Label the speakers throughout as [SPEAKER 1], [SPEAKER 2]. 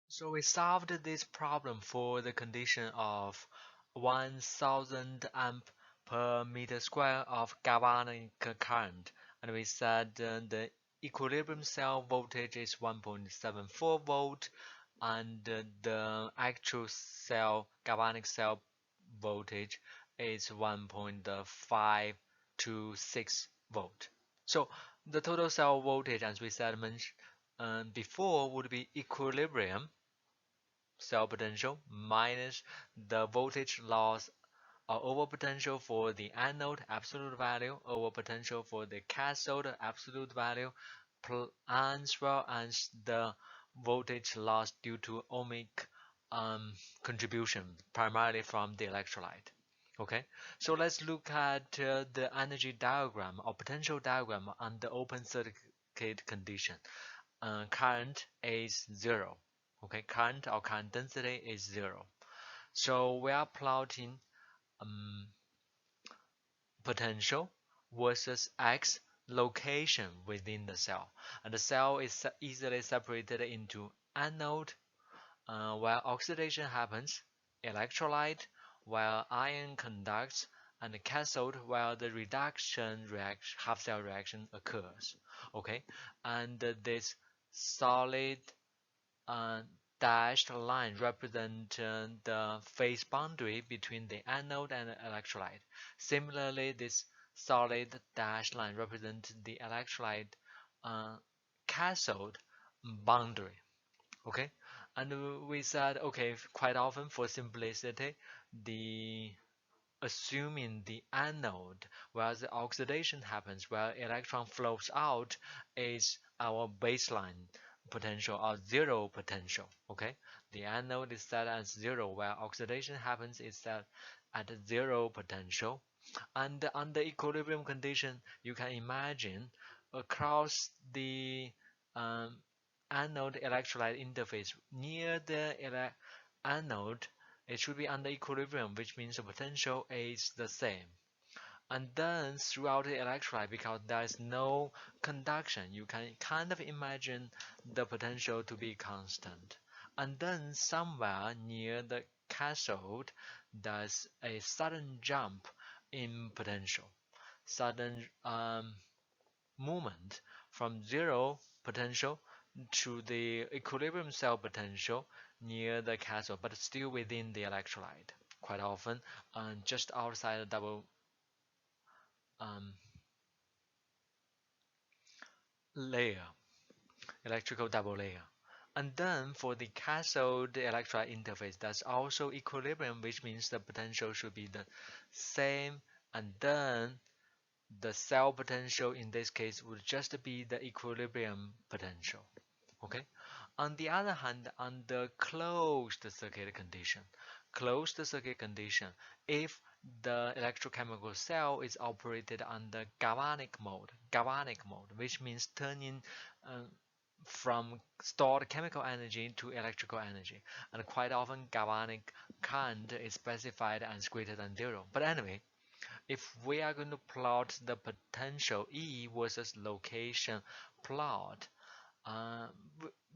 [SPEAKER 1] So we solved this problem for the condition of 1000 amp per meter square of galvanic current, and we said the equilibrium cell voltage is 1.74 volt, and the actual cell galvanic cell voltage is 1.526 volt. So the total cell voltage, as we said before, would be equilibrium cell potential minus the voltage loss or over potential for the anode absolute value over potential for the cathode absolute value as well as the voltage loss due to ohmic contribution primarily from the electrolyte. Okay, so let's look at the energy diagram or potential diagram under open circuit condition. Current is 0. Okay, current or current density is 0. So we are plotting um, potential versus X location within the cell. And the cell is easily separated into anode, where oxidation happens, electrolyte, where ion conducts, and the cathode, where the half cell reaction occurs. Okay, and this solid uh, dashed line represent the phase boundary between the anode and the electrolyte. Similarly, this solid dashed line represents the electrolyte uh, cathode boundary. Okay, and we said okay, quite often for simplicity, the assuming the anode where the oxidation happens, where electron flows out, is our baseline potential or zero potential. Okay, the anode is set as 0, where oxidation happens is set at 0 potential. And under equilibrium condition, you can imagine across the um, anode electrolyte interface near the anode, it should be under equilibrium, which means the potential is the same. And then throughout the electrolyte, because there is no conduction, you can kind of imagine the potential to be constant. And then somewhere near the cathode, there's a sudden jump in potential, sudden movement from 0 potential to the equilibrium cell potential near the cathode, but still within the electrolyte. Quite often, just outside the double um, layer, electrical double layer. And then for the cathode electrolyte interface, that's also equilibrium, which means the potential should be the same. And then the cell potential in this case would just be the equilibrium potential. Okay. On the other hand, under closed circuit condition, if the electrochemical cell is operated under galvanic mode, which means turning uh, from stored chemical energy to electrical energy, and quite often galvanic current is specified as greater than 0. But anyway, if we are going to plot the potential E versus location plot, uh,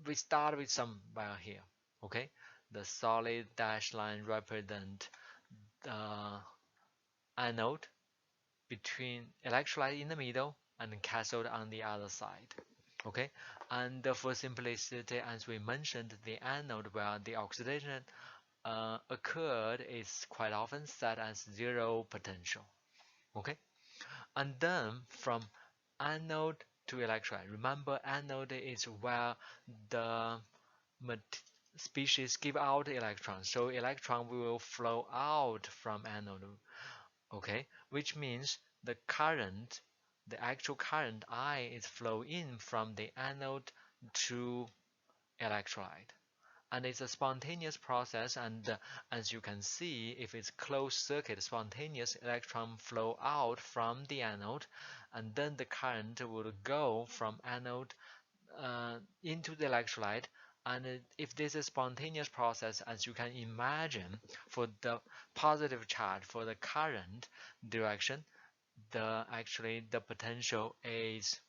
[SPEAKER 1] we start with somewhere here. Okay, the solid dashed line represent the anode between electrolyte in the middle and cathode on the other side. Okay, and for simplicity, as we mentioned, the anode where the oxidation occurred is quite often set as 0 potential. Okay, and then from anode to electrolyte, remember anode is where the species give out electrons, so electron will flow out from anode. Okay, which means the current, the actual current I is flow in from the anode to electrolyte, and it's a spontaneous process. And as you can see, if it's closed circuit, spontaneous electron flow out from the anode, and then the current will go from anode into the electrolyte. And if this is spontaneous process, as you can imagine, for the positive charge, for the current direction, the potential is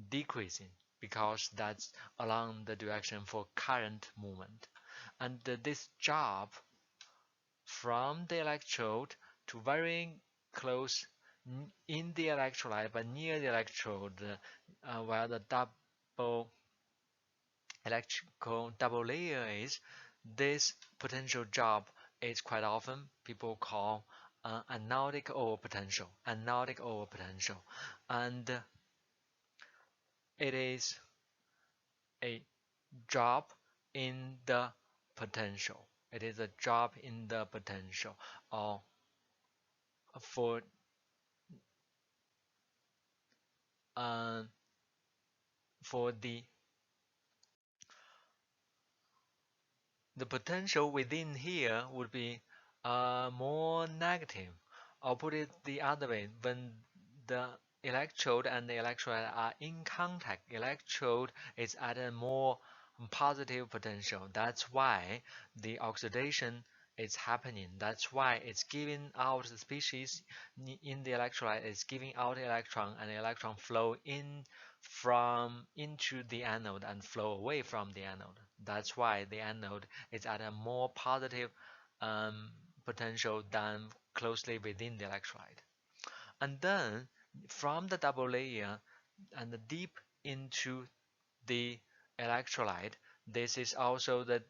[SPEAKER 1] decreasing. because that's along the direction for current movement. And this job from the electrode to very close in the electrolyte but near the electrode, where the electrical double layer is, this potential job is quite often people call anodic overpotential. Anodic overpotential, and it is a drop in the potential. It is a drop in the potential, or for uh, for the potential within here would be more negative. I'll put it the other way. When the electrode and the electrolyte are in contact, electrode is at a more positive potential. That's why the oxidation is happening. That's why it's giving out the species in the electrolyte is giving out electron, and the electron flow in from into the anode and flow away from the anode. That's why the anode is at a more positive potential than closely within the electrolyte. And then from the double layer and deep into the electrolyte, this is also the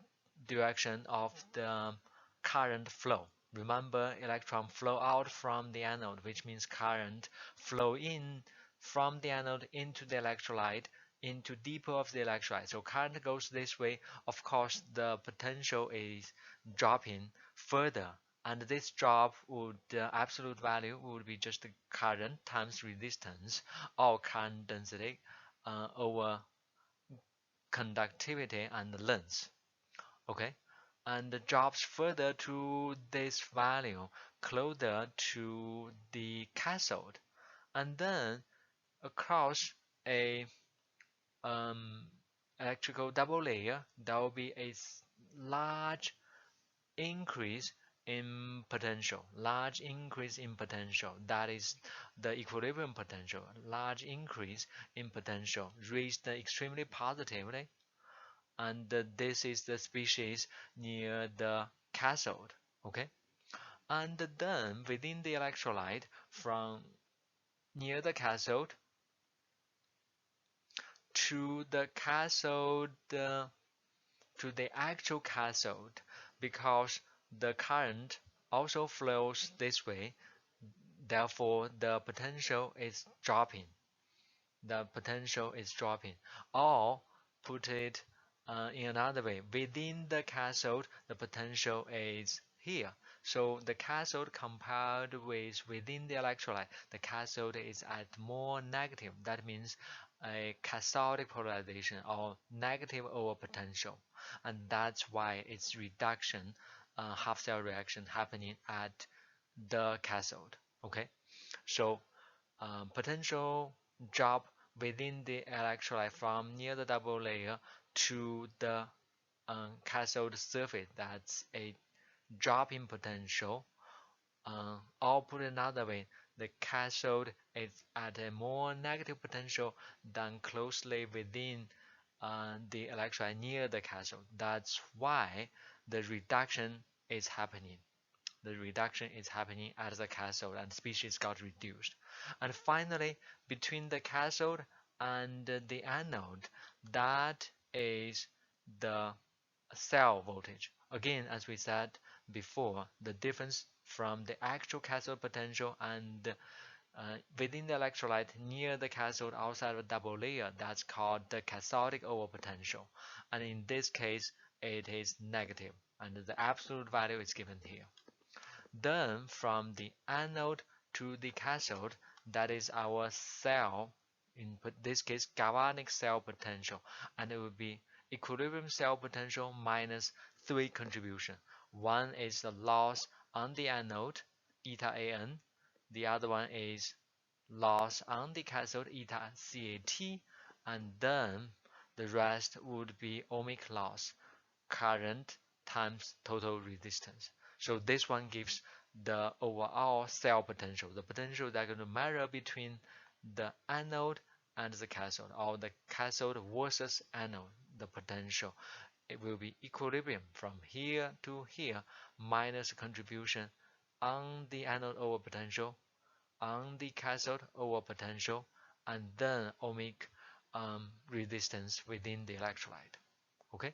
[SPEAKER 1] direction of the current flow. Remember, electron flow out from the anode, which means current flow in from the anode into the electrolyte, into deeper of the electrolyte. So current goes this way. Of course, the potential is dropping further, and this drop would absolute value would be just the current times resistance, or current density over conductivity and length. Okay, and drops further to this value closer to the cathode, and then across a um, electrical double layer, there will be a large increase in potential. Large increase in potential. That is the equilibrium potential. Large increase in potential reached extremely positively, and this is the species near the cathode. Okay, and then within the electrolyte, from near the cathode to the cathode to the actual cathode, because the current also flows this way, therefore the potential is dropping. The potential is dropping. Or put it in another way, within the cathode, the potential is here. So the cathode compared with within the electrolyte, the cathode is at more negative. That means a cathodic polarization or negative over potential, and that's why it's reduction, half cell reaction happening at the cathode. Okay, so potential drop within the electrolyte from near the double layer to the cathode surface. That's a drop in potential. Or put another way, the cathode is at a more negative potential than closely within the electrolyte near the cathode. That's why the reduction is happening. The reduction is happening at the cathode, and species got reduced. And finally, between the cathode and the anode, that is the cell voltage. Again, as we said before, the difference from the actual cathode potential and within the electrolyte near the cathode outside of the double layer, that's called the cathodic overpotential. And in this case, it is negative, and the absolute value is given here. Then from the anode to the cathode, that is our cell, in this case galvanic cell potential, and it will be equilibrium cell potential minus 3 contribution. One is the loss on the anode, eta AN. The other one is loss on the cathode, eta CAT. And then the rest would be ohmic loss, current times total resistance. So this one gives the overall cell potential, the potential that's going to measure between the anode and the cathode, or the cathode versus anode, the potential, it will be equilibrium from here to here minus contribution on the anode over potential, on the cathode over potential, and then ohmic resistance within the electrolyte. Okay.